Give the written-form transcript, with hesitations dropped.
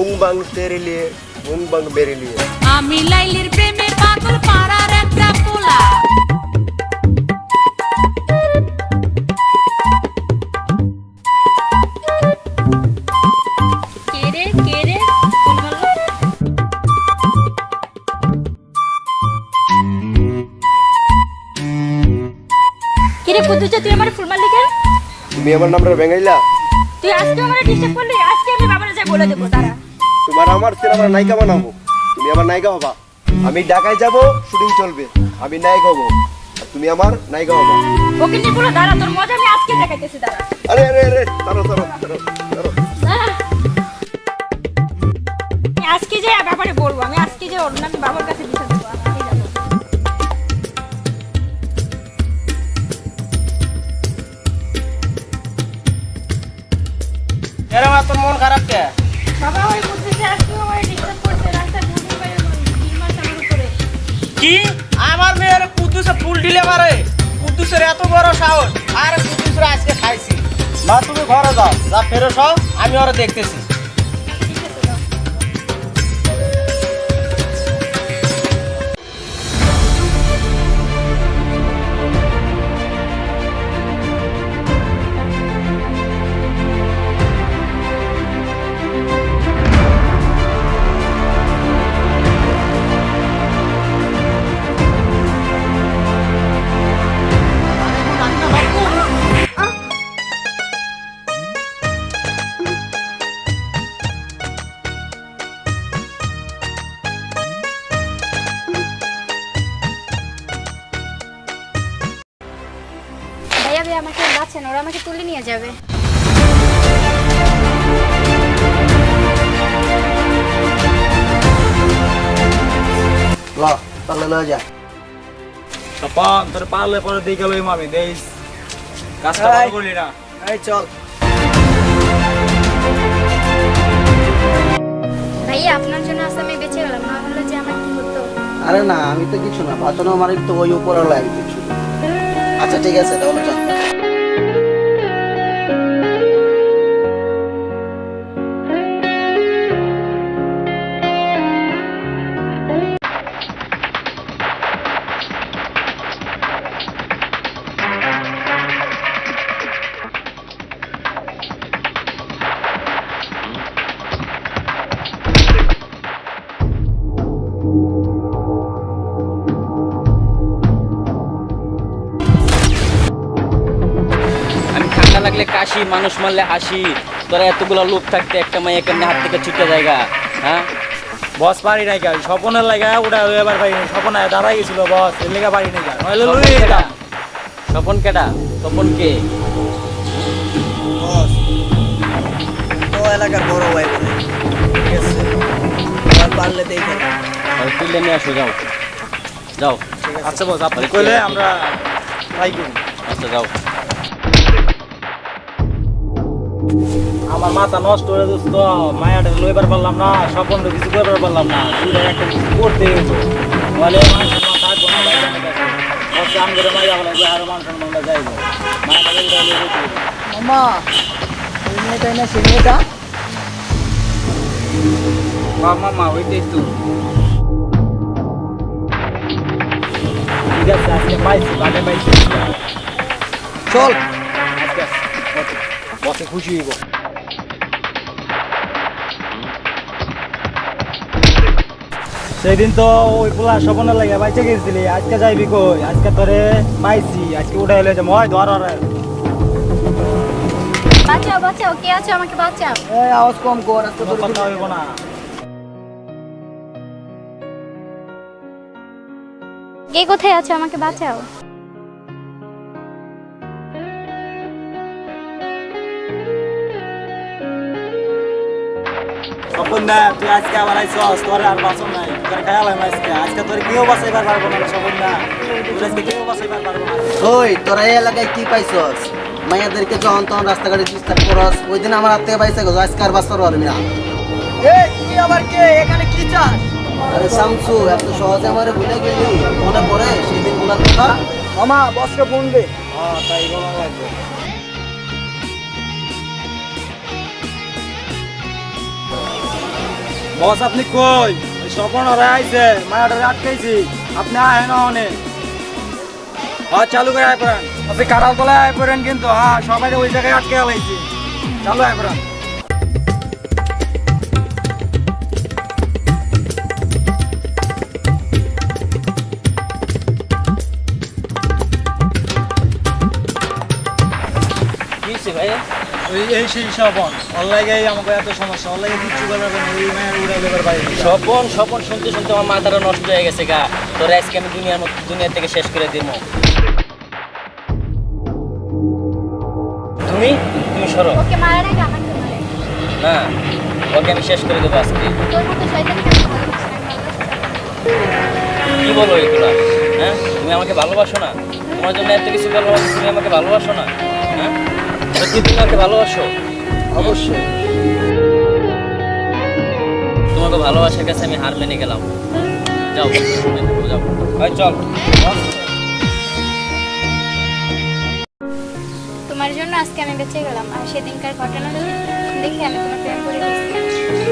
বুং বাং তেরে লিয়ে বুং বাং বেরে লিয়ে। আমি লাইলির প্রেমে পাগল পাড়ার একটা পোলা। কে রে কিরে কুদ্দুস, তুই আমার ফুল মারলি কেন? তুমি আমার নামটা ভেঙাইলা। তুই আজকে আমার ডিস্টার্ব করলি। আজকে আমি বাবারে যাই বলে দেবো। তারা তোমার আমার সিনেমার নায়িকা বানাবো, তুমি আমার নায়িকা হবা। আমি ঢাকায় যাব, শুটিং চলবে, আমি নায়ক হব আর তুমি আমার নায়িকা হবা। ওকে নিয়ে বলে দাঁড়া, তোর মজা আমি আজকে দেখাইতেছি। দাঁড়া আরে আরে আরে তারো তারো তারো তারো। আমি আজকে যে ব্যাপারে বলবো, আমি আজকে যে ওর নামে বাবার কাছে বিচার দেবো। আজকে যাবো। এরকম তোর মন খারাপ কে? বাবা ওই বুঝতেছে আজকে আমার ডিস্টার্ব করছে। রাস্তায় বুঝতে পারে বিমার আমার উপরে। কি আমার মেয়ের কুদ্দুসে ফুল ঢিলে মারে? কুদ্দুসের এত বড় সাহস! আর কুদ্দুসরা আজকে খাইছি। মা তুমি ঘরে যাও, যা ফেরত হও, আমি ওরা দেখতেছি। ঠিক আছে দাও। ভাইয়া ভাইয়া আমাকে যাচ্ছেন, ওরা আমাকে তুলে নিয়ে যাবে। ল তাহলে লয়ে যা। তপন তোর পারলে পরে দিয়ে গেল আমি দেইস কাজটা ভালো করলি না। এই চল। ভাইয়া আপনার জন্য আজ আমি বেঁচে গেলাম, না হলে যে আমার কি হতো। আরে না, আমি তো কিছু না, বাঁচানো আমার তো ওই উপরে লাগে কিছু। আচ্ছা ঠিক আছে, তাহলে চল। আমি ঠান্ডা লাগলে কাশি, মানুষ মারলে হাসি। তোরা এতগুলো লোক থাকতে একটা মাইয়া কেমনে হাত থেকে ছুটে জায়গা? হ্যাঁ বস পারি নাই গা, স্বপনের লাগা ওটা এবার পারি নাই। স্বপন দাঁড়াই গেছিল বস, এর লেগা পারি নাই গা। নইলে লই এটা। তপন কেডা? তপন কে? বস ও এলাকার বড় ভাই বলে, ঠিক আছে? আর পারলে দেখে তাহলে তুলে নিয়ে আসো, যাও যাও। আচ্ছা বস, আপনি কইলে আমরা ট্রাই করব। আচ্ছা যাও। আমার মাথা নষ্ট হয়ে দোস্ত, মায়াটা লইবার পারলাম না, স্বপন কিছু করবার পারলাম না। দুইটা একটা কিছু করতে হইতো, বলে মানুষ থাকবো না ভাই। জানে গেছে বস আম করে মাইয়া বলে যে আরো মানুষ আমরা যাইবো। মায়াটা লইলে মামা এই মেয়েটাই না, সে মেয়েটা। মামা ওইটাই তো। ঠিক আছে, আজকে পাইছি, বাটে পাইছি। চল। আজকে বসে খুশি হইব। সেদিন তো ওই পোলা স্বপনের লাগে বাইচে গেছিলি, আজকে যাইবি কই? আজকে তোরে পাইছি, আজকে উঠে এলে যে মই ধর। বাঁচাও বাঁচাও, কে আছো? আমাকে বাঁচাও। এই আওয়াজ কম কর, আজকে তোর কথা হইব না। কে কোথায় আছো? আমাকে বাঁচাও। স্বপন না, তুই আজকে আবার আইসস, তোর আর বাঁচন নাই। তোর খেয়াল হয় আজকে তোর কেউ বাঁচাইবার পারবো না। স্বপন না, তোর আজকে কেউ বাঁচাইবার পারবো না। ওই তোরা এই এলাকায় কি পাইছস? মাইয়াদেরকে যখন তখন রাস্তাঘাটে ডিস্টার্ব করস। ওই দিন আমার হাত থেকে পাইছে গো, আজকে আর বাঁচতে পারবি না। এই তুই আবার কে? এখানে কি চাস? আরে শামসু, এত সহজে আমারে ভুলে গেলি? মনে পড়ে সেদিন বলার কথা? মামা বসকে ফোন দে। হ্যাঁ, তাই বলা লাগবে। বস আপনি কই ওই স্বপন ওরা আইছে মায়াটারে আটকাইছি আপনি আয় না অনেক হ্যাঁ চালু করে আয় পড়েন আপনি কাটাল তলায় আয় পড়েন কিন্তু হ্যাঁ সবাই ওই জায়গায় আটকে আলাইছি চালু আয় পড়েন কি হইছে ভাই ওই এই সেই স্বপন অনলাইনে আমাকে এত সমস্যা অনলাইনে কিচ্ছু করবে না ওই মায়ের উড়ে লেবার বাইরে স্বপন স্বপন শুনতে শুনতে আমার মাথাটা নষ্ট হয়ে গেছে গা তোর আজকে আমি দুনিয়া থেকে শেষ করে দিব তুমি তুমি সরো ওকে মারার আগে আমাকে মারে। না ওকে আমি শেষ করে দেবো আজকে তোর মতো শয়তানকে আমি ভালোবাসি না, আমি ভালোবাসি না। কি বলো এগুলো হ্যাঁ তুমি আমাকে ভালোবাসো না তোমার জন্য এত কিছু করবো তুমি আমাকে ভালোবাসো না হ্যাঁ সত্যি তুমি আমাকে ভালোবাসো অবশ্যই। তোমাকে ভালোবাসার কাছে আমি হার মেনে গেলাম যাও যাও ভাই চল তোমার জন্য আজকে আমি বেঁচে গেলাম আর সেদিনকার ঘটনা দেখে আমি তোমার প্রেম করে গেছি।